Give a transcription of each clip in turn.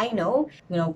I know,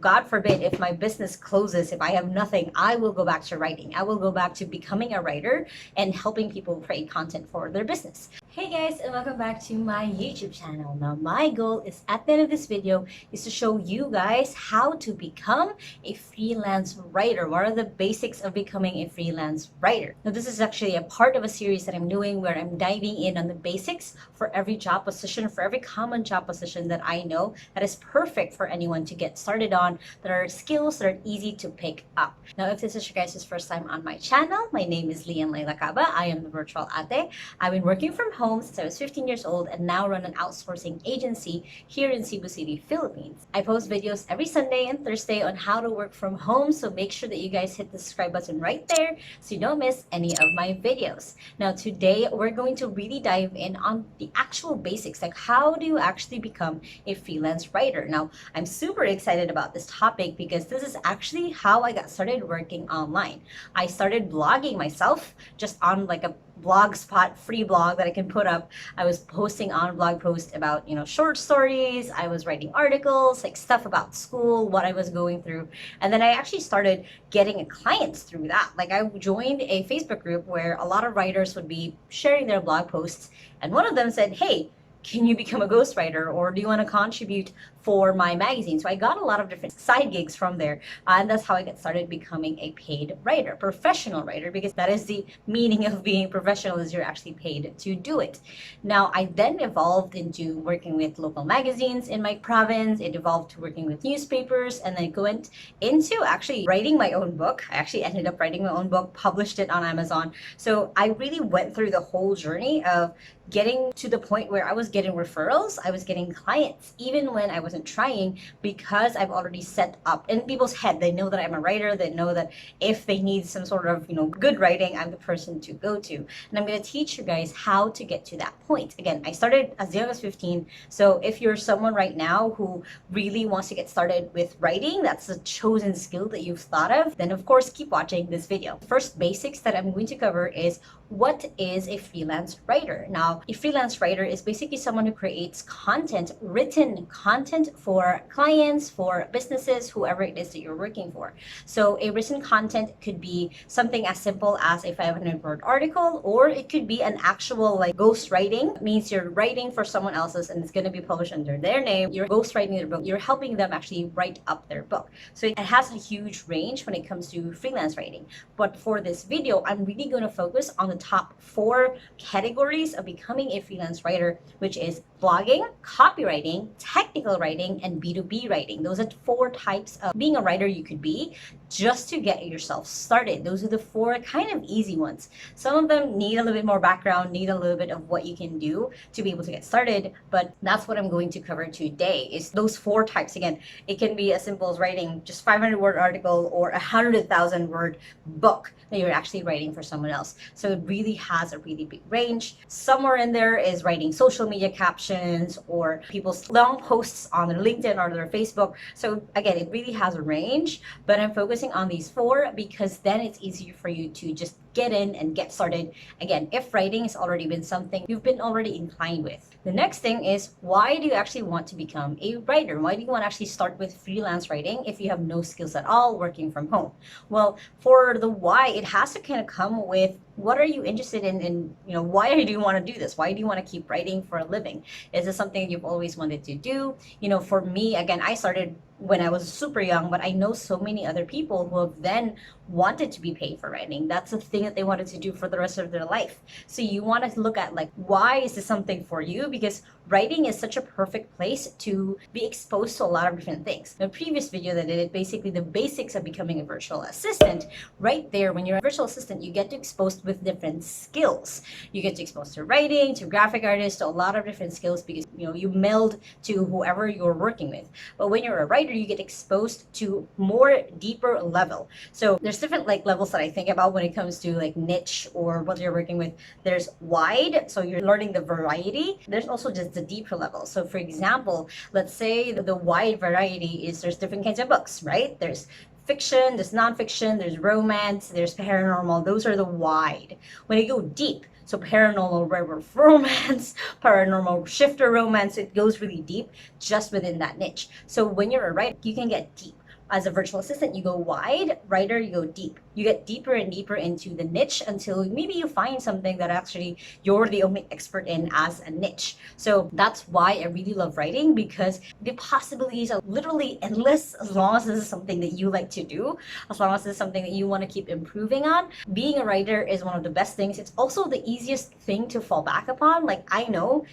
God forbid if my business closes, if I have nothing, I will go back to writing. I will go back to becoming a writer and helping people create content for their business. Hey guys, and welcome back to my YouTube channel. Now, my goal is at the end of this video is to show you guys how to become a freelance writer. What are the basics of becoming a freelance writer? Now, this is actually a part of a series that I'm doing where I'm diving in on the basics for every job position, for every common job position that I know that is perfect for anyone to get started on, that are skills that are easy to pick up. Now, if this is your guys' first time on my channel, my name is Lacaba. I am the virtual ate. I've been working from home since I was 15 years old and now run an outsourcing agency here in Cebu City, Philippines. I post videos every Sunday and Thursday on how to work from home, so make sure that you guys hit the subscribe button right there so you don't miss any of my videos. Now, today we're going to really dive in on the actual basics, like how do you actually become a freelance writer? Now, I'm super excited about this topic because this is actually how I got started working online. I started blogging myself just on like a blogspot free blog that I can put up. I was posting on blog posts about, short stories. I was writing articles, like stuff about school, what I was going through. And then I actually started getting clients through that. Like I joined a Facebook group where a lot of writers would be sharing their blog posts. And one of them said, hey, can you become a ghostwriter, or do you want to contribute for my magazine? So I got a lot of different side gigs from there. And that's how I got started becoming a paid writer, professional writer, because that is the meaning of being professional, is you're actually paid to do it. Now, I then evolved into working with local magazines in my province. It evolved to working with newspapers, and then went into actually writing my own book. I actually ended up writing my own book, published it on Amazon. So I really went through the whole journey of getting to the point where I was getting referrals, I was getting clients, even when I wasn't trying, because I've already set up in people's head. They know that I'm a writer. They know that if they need some sort of, good writing, I'm the person to go to. And I'm going to teach you guys how to get to that point. Again, I started as young as 15. So if you're someone right now who really wants to get started with writing, that's a chosen skill that you've thought of, then of course, keep watching this video. First basics that I'm going to cover is what is a freelance writer? Now, a freelance writer is basically someone who creates content, written content for clients, for businesses, whoever it is that you're working for. So a written content could be something as simple as a 500-word article, or it could be an actual like ghost writing. It means you're writing for someone else's and it's going to be published under their name. You're ghost writing their book. You're helping them actually write up their book. So it has a huge range when it comes to freelance writing. But for this video, I'm really going to focus on the top 4 categories of becoming a freelance writer, which is blogging, copywriting, technical writing, and B2B writing. Those are 4 types of being a writer you could be just to get yourself started. Those are the 4 kind of easy ones. Some of them need a little bit more background, need a little bit of what you can do to be able to get started, but that's what I'm going to cover today, is those 4 types. Again, it can be as simple as writing just 500-word article or 100,000-word book that you're actually writing for someone else. So it really has a really big range. Somewhere in there is writing social media captions or people's long posts on their LinkedIn or their Facebook. So again, it really has a range, but I'm focusing on these 4 because then it's easier for you to just get in and get started. Again, if writing has already been something you've been already inclined with. The next thing is, why do you actually want to become a writer? Why do you want to actually start with freelance writing if you have no skills at all working from home? Well, for the why, it has to kind of come with, what are you interested in, and why do you want to do this? Why do you want to keep writing for a living? Is this something you've always wanted to do? For me, again, I started when I was super young, but I know so many other people who have then wanted to be paid for writing. That's the thing that they wanted to do for the rest of their life. So you want to look at, like, why is this something for you? Because writing is such a perfect place to be exposed to a lot of different things. The previous video that I did, basically the basics of becoming a virtual assistant, right there, when you're a virtual assistant, you get exposed with different skills. You get exposed to writing, to graphic artists, to a lot of different skills because you meld to whoever you're working with. But when you're a writer, you get exposed to more deeper level. So there's different like levels that I think about when it comes to like niche or what you're working with. There's wide, so you're learning the variety. There's also just the deeper level. So for example, let's say the wide variety is there's different kinds of books, right? There's fiction, there's nonfiction, there's romance, there's paranormal. Those are the wide. When you go deep, So paranormal werewolf romance, paranormal shifter romance, it goes really deep just within that niche. So when you're a writer, you can get deep. As a virtual assistant, you go wide, writer, you go deep. You get deeper and deeper into the niche until maybe you find something that actually you're the only expert in as a niche. So that's why I really love writing, because the possibilities are literally endless as long as this is something that you like to do, as long as this is something that you want to keep improving on. Being a writer is one of the best things. It's also the easiest thing to fall back upon. Like, I know,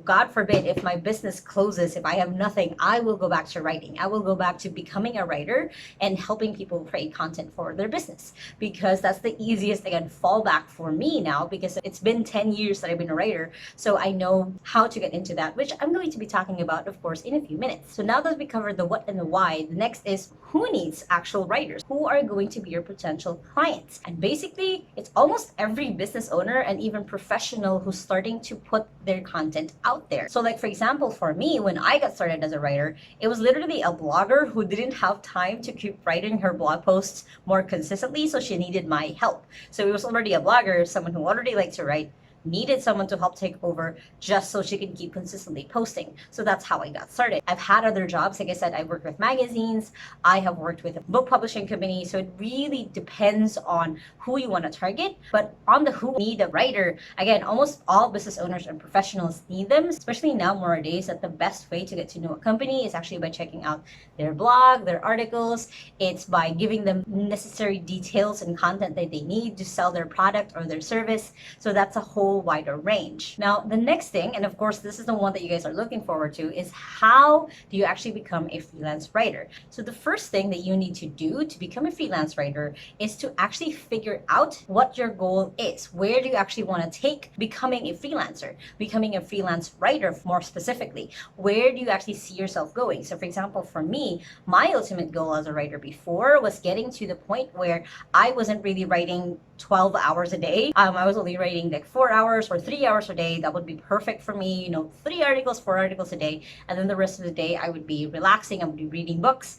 God forbid, if my business closes, if I have nothing, I will go back to writing. I will go back to becoming a writer and helping people create content for their business, because that's the easiest, again, fallback for me now, because it's been 10 years that I've been a writer. So I know how to get into that, which I'm going to be talking about, of course, in a few minutes. So now that we covered the what and the why, the next is who needs actual writers? Who are going to be your potential clients? And basically, it's almost every business owner and even professional who's starting to put their content out there. So like, for example, for me, when I got started as a writer, it was literally a blogger who didn't have time to keep writing her blog posts more consistently, so she needed my help. So it was already a blogger, someone who already liked to write, needed someone to help take over just so she can keep consistently posting. So that's how I got started. I've had other jobs. Like I said, I worked with magazines. I have worked with a book publishing company. So it really depends on who you want to target. But on the who need a writer, again, almost all business owners and professionals need them, especially now nowadays, that the best way to get to know a company is actually by checking out their blog, their articles. It's by giving them necessary details and content that they need to sell their product or their service. So that's a whole wider range. Now, the next thing, and of course, this is the one that you guys are looking forward to, is how do you actually become a freelance writer? So the first thing that you need to do to become a freelance writer is to actually figure out what your goal is. Where do you actually want to take becoming a freelancer, becoming a freelance writer more specifically? Where do you actually see yourself going? So for example, for me, my ultimate goal as a writer before was getting to the point where I wasn't really writing 12 hours a day. I was only writing like 4 hours or 3 hours a day. That would be perfect for me, 3 articles, 4 articles a day. And then the rest of the day, I would be relaxing. I would be reading books.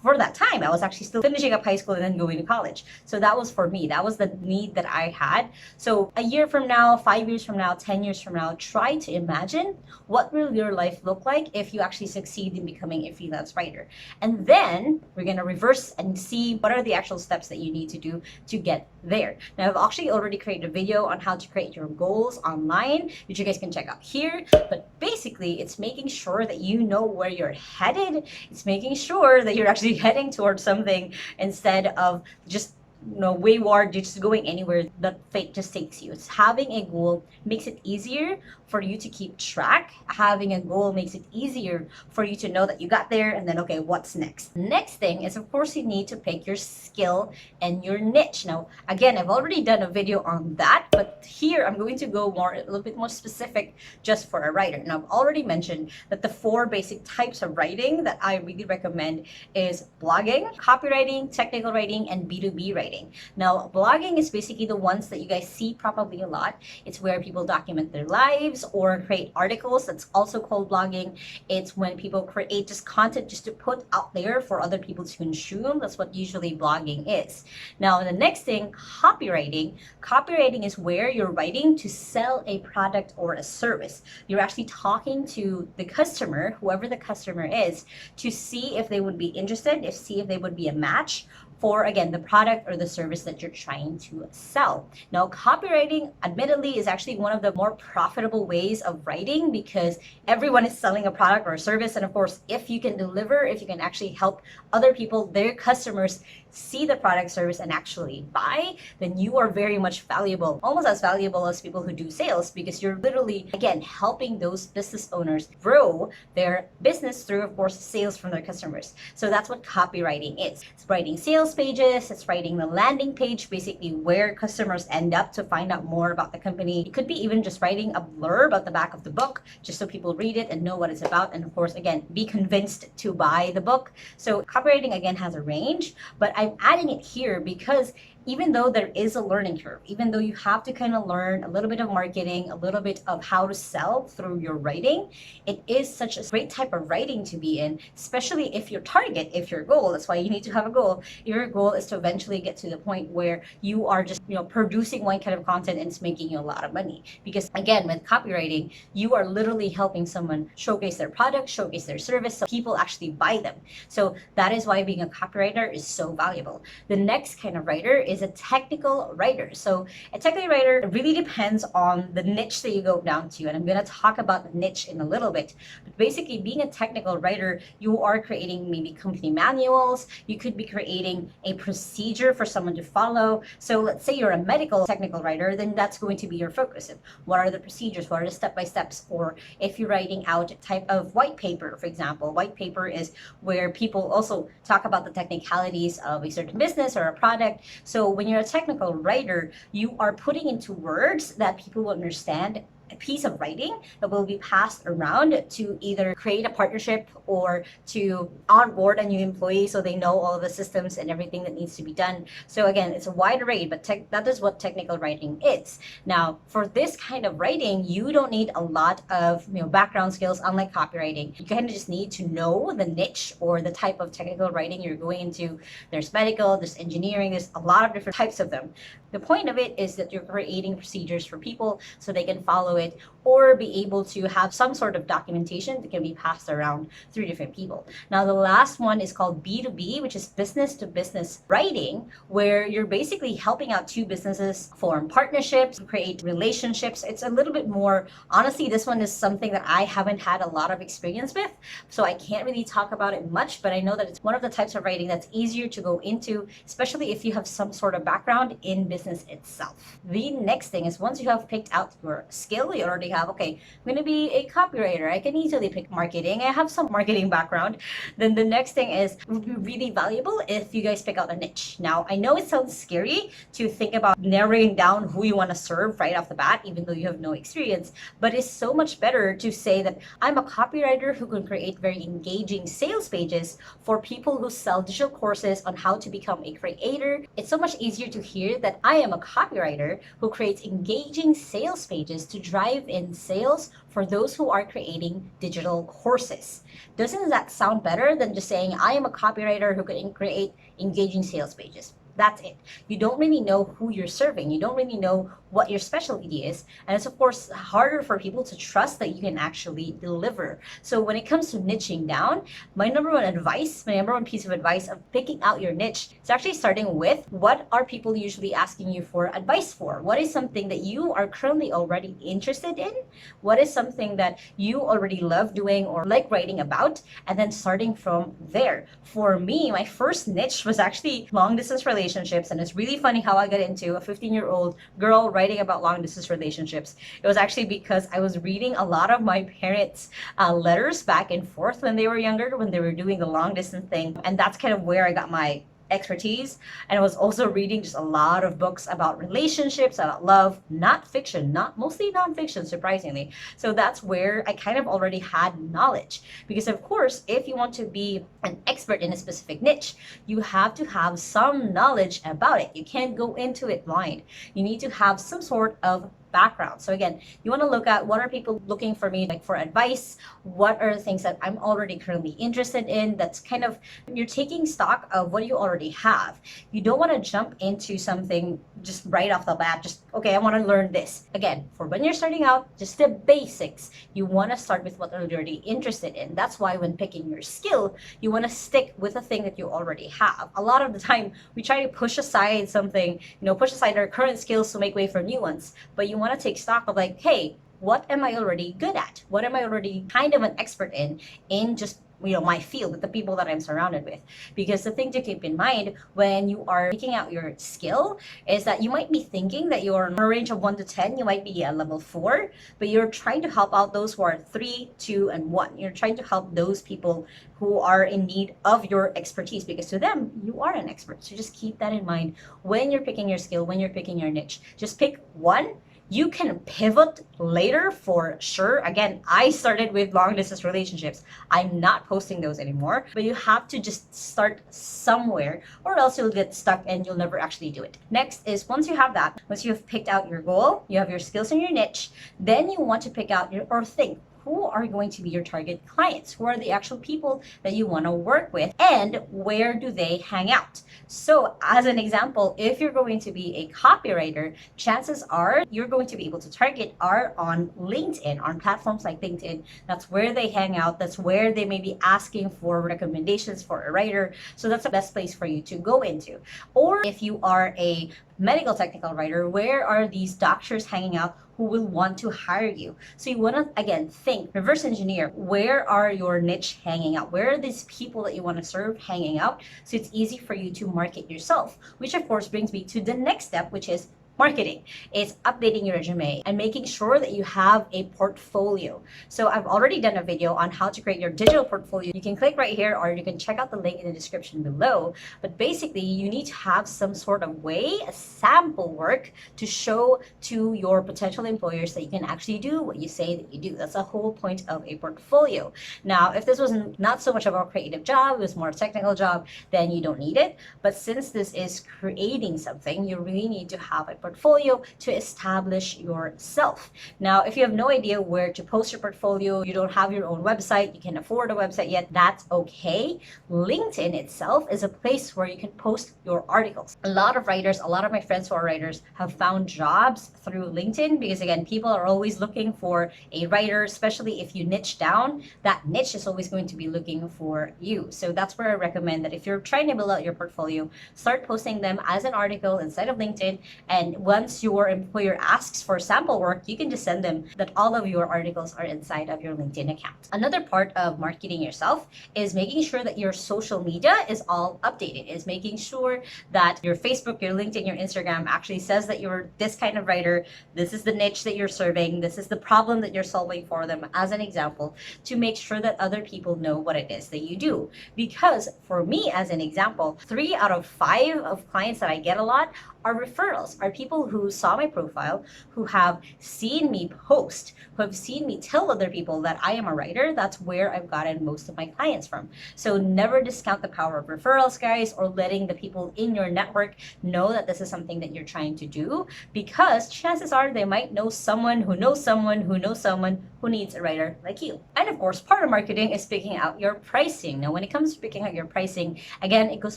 For that time, I was actually still finishing up high school and then going to college. So that was for me. That was the need that I had. So a year from now, 5 years from now, 10 years from now, try to imagine what will your life look like if you actually succeed in becoming a freelance writer. And then we're going to reverse and see what are the actual steps that you need to do to get there. Now, I've actually already created a video on how to create your goals online, which you guys can check out here. But basically, it's making sure that you know where you're headed. It's making sure that you're actually heading towards something instead of just wayward, just going anywhere that fate just takes you. It's having a goal makes it easier for you to keep track. Having a goal makes it easier for you to know that you got there and then, okay, what's next? Next thing is, of course, you need to pick your skill and your niche. Now, again, I've already done a video on that, but here I'm going to go a little bit more specific just for a writer. Now, I've already mentioned that the 4 basic types of writing that I really recommend is blogging, copywriting, technical writing, and B2B writing. Now, blogging is basically the ones that you guys see probably a lot. It's where people document their lives or create articles. That's also called blogging. It's when people create just content just to put out there for other people to consume. That's what usually blogging is. Now, the next thing, copywriting. Copywriting is where you're writing to sell a product or a service. You're actually talking to the customer, whoever the customer is, to see if they would be interested, see if they would be a match for, again, the product or the service that you're trying to sell. Now, copywriting, admittedly, is actually one of the more profitable ways of writing because everyone is selling a product or a service. And of course, if you can deliver, if you can actually help other people, their customers, see the product, service, and actually buy, then you are very much valuable, almost as valuable as people who do sales, because you're literally, again, helping those business owners grow their business through, of course, sales from their customers. So that's what copywriting is. It's writing sales pages, it's writing the landing page, basically where customers end up to find out more about the company. It could be even just writing a blurb at the back of the book, just so people read it and know what it's about. And of course, again, be convinced to buy the book. So copywriting, again, has a range, but I'm adding it here because even though there is a learning curve, even though you have to kind of learn a little bit of marketing, a little bit of how to sell through your writing, it is such a great type of writing to be in, especially if your target, if your goal, that's why you need to have a goal. Your goal is to eventually get to the point where you are just, producing one kind of content and it's making you a lot of money. Because again, with copywriting, you are literally helping someone showcase their product, showcase their service, so people actually buy them. So that is why being a copywriter is so valuable. The next kind of writer is a technical writer. So a technical writer really depends on the niche that you go down to, and I'm going to talk about the niche in a little bit. But basically, being a technical writer, you are creating maybe company manuals, you could be creating a procedure for someone to follow. So let's say you're a medical technical writer, then that's going to be your focus. What are the procedures? What are the step-by-steps? Or if you're writing out a type of white paper, for example, white paper is where people also talk about the technicalities of a certain business or a product. So when you're a technical writer, you are putting into words that people will understand a piece of writing that will be passed around to either create a partnership or to onboard a new employee so they know all of the systems and everything that needs to be done. So again, it's a wide array, but that is what technical writing is. Now, for this kind of writing, you don't need a lot of background skills, unlike copywriting. You kind of just need to know the niche or the type of technical writing you're going into. There's medical, there's engineering, there's a lot of different types of them. The point of it is that you're creating procedures for people so they can follow it or be able to have some sort of documentation that can be passed around through different people. Now, the last one is called B2B, which is business to business writing, where you're basically helping out two businesses form partnerships, create relationships. It's a little bit more, honestly, this one is something that I haven't had a lot of experience with, so I can't really talk about it much, but I know that it's one of the types of writing that's easier to go into, especially if you have some sort of background in business itself. The next thing is, once you have picked out your skill, you already have, okay, I'm going to be a copywriter. I can easily pick marketing. I have some marketing background. Then the next thing is, it would be really valuable if you guys pick out a niche. Now, I know it sounds scary to think about narrowing down who you want to serve right off the bat, even though you have no experience, but it's so much better to say that I'm a copywriter who can create very engaging sales pages for people who sell digital courses on how to become a creator. It's so much easier to hear that I am a copywriter who creates engaging sales pages to drive in sales for those who are creating digital courses. Doesn't that sound better than just saying I am a copywriter who can create engaging sales pages? That's it. You don't really know who you're serving. You don't really know what your specialty is. And it's of course harder for people to trust that you can actually deliver. So when it comes to niching down, my number one piece of advice of picking out your niche is actually starting with, what are people usually asking you for advice for? What is something that you are currently already interested in? What is something that you already love doing or like writing about? And then starting from there. For me, my first niche was actually long distance relationships. And it's really funny how I got into a 15-year-old girl writing about long distance relationships. It was actually because I was reading a lot of my parents' letters back and forth when they were younger, when they were doing the long distance thing. And that's kind of where I got my expertise. And I was also reading just a lot of books about relationships, about love, not fiction, not mostly nonfiction, surprisingly. So that's where I kind of already had knowledge. Because of course, if you want to be an expert in a specific niche, you have to have some knowledge about it. You can't go into it blind. You need to have some sort of background. So again, you want to look at, what are people looking for me like for advice? What are the things that I'm already currently interested in? That's kind of, you're taking stock of what you already have. You don't want to jump into something just right off the bat, just, okay, I want to learn this. Again, for when you're starting out, just the basics. You want to start with what you're already interested in. That's why when picking your skill, you want to stick with the thing that you already have. A lot of the time, we try to push aside something, push aside our current skills to make way for new ones. But you want to take stock of like, hey, what am I already good at? What am I already kind of an expert in just my field, with the people that I'm surrounded with? Because the thing to keep in mind when you are picking out your skill is that you might be thinking that you're in a range of 1 to 10, you might be at level 4, but you're trying to help out those who are 3, 2, and 1. You're trying to help those people who are in need of your expertise, because to them, you are an expert. So just keep that in mind when you're picking your skill, when you're picking your niche. Just pick one. You can pivot later for sure. Again, I started with long distance relationships. I'm not posting those anymore, but you have to just start somewhere or else you'll get stuck and you'll never actually do it. Next is once you have that, once you've picked out your goal, you have your skills and your niche, then you want to pick out your or think who are going to be your target clients, who are the actual people that you want to work with, and where do they hang out. So as an example, if you're going to be a copywriter, chances are you're going to be able to target are on LinkedIn, on platforms like LinkedIn. That's where they hang out. That's where they may be asking for recommendations for a writer. So that's the best place for you to go into. Or if you are a medical technical writer, where are these doctors hanging out who will want to hire you? So you want to, again, think, reverse engineer, where are your niche hanging out? Where are these people that you want to serve hanging out? So it's easy for you to market yourself, which of course brings me to the next step, which is marketing. It's updating your resume and making sure that you have a portfolio. So I've already done a video on how to create your digital portfolio. You can click right here or you can check out the link in the description below. But basically, you need to have some sort of way, a sample work to show to your potential employers that you can actually do what you say that you do. That's the whole point of a portfolio. Now, if this was not so much of a creative job, it was more a technical job, then you don't need it. But since this is creating something, you really need to have a portfolio to establish yourself. Now, if you have no idea where to post your portfolio, you don't have your own website, you can't afford a website yet, that's okay. LinkedIn itself is a place where you can post your articles. A lot of writers, a lot of my friends who are writers have found jobs through LinkedIn because, again, people are always looking for a writer, especially if you niche down, that niche is always going to be looking for you. So that's where I recommend that if you're trying to build out your portfolio, start posting them as an article inside of LinkedIn, and once your employer asks for sample work, you can just send them that all of your articles are inside of your LinkedIn account. Another part of marketing yourself is making sure that your social media is all updated, is making sure that your Facebook, your LinkedIn, your Instagram actually says that you're this kind of writer, this is the niche that you're serving, this is the problem that you're solving for them, as an example, to make sure that other people know what it is that you do. Because for me, as an example, 3 out of 5 of clients that I get a lot are referrals, are people who saw my profile, who have seen me post, who have seen me tell other people that I am a writer. That's where I've gotten most of my clients from. So never discount the power of referrals, guys, or letting the people in your network know that this is something that you're trying to do, because chances are they might know someone who knows someone who knows someone who needs a writer like you. And of course, part of marketing is picking out your pricing. Now, when it comes to picking out your pricing, again, it goes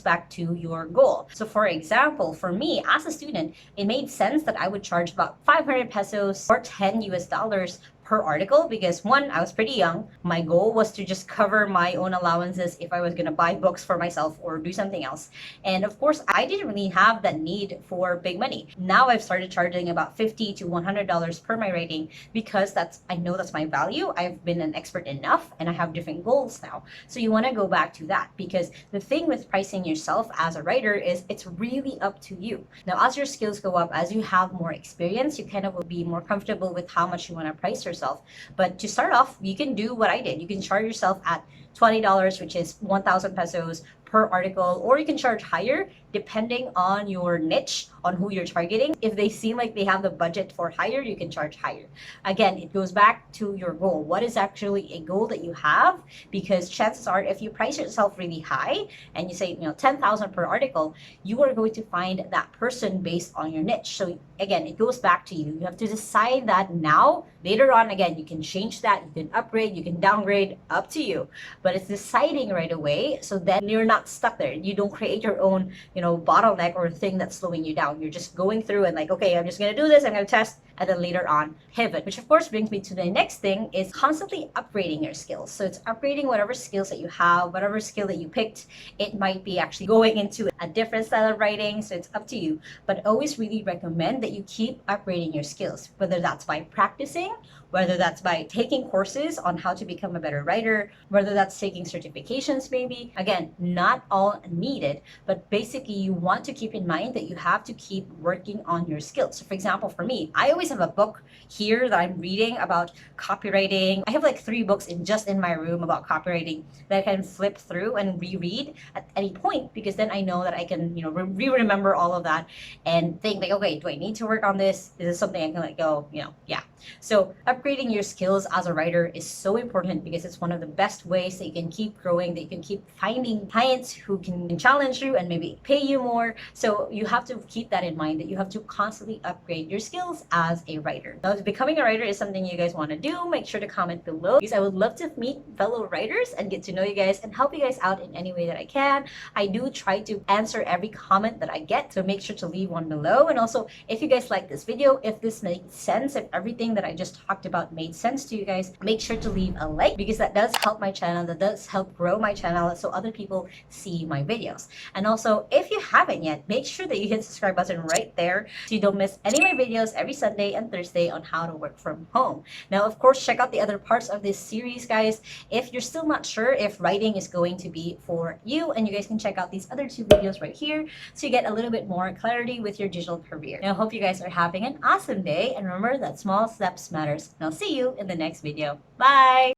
back to your goal. So for example, for me, as a student, it made sense that I would charge about 500 pesos or 10 US dollars per article because, one, I was pretty young. My goal was to just cover my own allowances if I was going to buy books for myself or do something else. And of course, I didn't really have that need for big money. Now I've started charging about $50 to $100 per my writing because I know that's my value. I've been an expert enough and I have different goals now. So you want to go back to that, because the thing with pricing yourself as a writer is it's really up to you. Now, as your skills go up, as you have more experience, you kind of will be more comfortable with how much you want to price yourself. But to start off, you can do what I did. You can charge yourself at $20, which is 1,000 pesos per article, or you can charge higher depending on your niche, on who you're targeting. If they seem like they have the budget for higher, you can charge higher. Again, it goes back to your goal. What is actually a goal that you have? Because chances are, if you price yourself really high and you say, 10,000 per article, you are going to find that person based on your niche. So again, it goes back to you. You have to decide that now. Later on, again, you can change that. You can upgrade, you can downgrade, up to you. But it's deciding right away, so then you're not stuck there. You don't create your own, bottleneck or thing that's slowing you down. You're just going through and like, okay, I'm just going to do this. I'm going to test, and then later on pivot, which of course brings me to the next thing, is constantly upgrading your skills. So it's upgrading whatever skills that you have, whatever skill that you picked. It might be actually going into a different style of writing, so it's up to you. But always really recommend that you keep upgrading your skills, whether that's by practicing, whether that's by taking courses on how to become a better writer, whether that's taking certifications maybe. Again, not all needed, but basically you want to keep in mind that you have to keep working on your skills. So for example, for me, I always have a book here that I'm reading about copywriting. I have like 3 books in my room about copywriting that I can flip through and reread at any point, because then I know that I can, remember all of that and think like, okay, do I need to work on this? Is this something I can let go? Yeah. So upgrading your skills as a writer is so important, because it's one of the best ways that you can keep growing, that you can keep finding clients who can challenge you and maybe pay you more. So you have to keep that in mind, that you have to constantly upgrade your skills as a writer. Now, if becoming a writer is something you guys want to do, make sure to comment below, because I would love to meet fellow writers and get to know you guys and help you guys out in any way that I can. I do try to answer every comment that I get, so make sure to leave one below. And also, if you guys like this video, if this made sense, if everything that I just talked about made sense to you guys, make sure to leave a like, because that does help my channel, that does help grow my channel so other people see my videos. And also, if you haven't yet, make sure that you hit the subscribe button right there so you don't miss any of my videos every Sunday and Thursday on how to work from home. Now, of course, check out the other parts of this series, guys, if you're still not sure if writing is going to be for you, and you guys can check out these other 2 videos right here so you get a little bit more clarity with your digital career. Now, I hope you guys are having an awesome day, and remember that small steps matters. And I'll see you in the next video. Bye!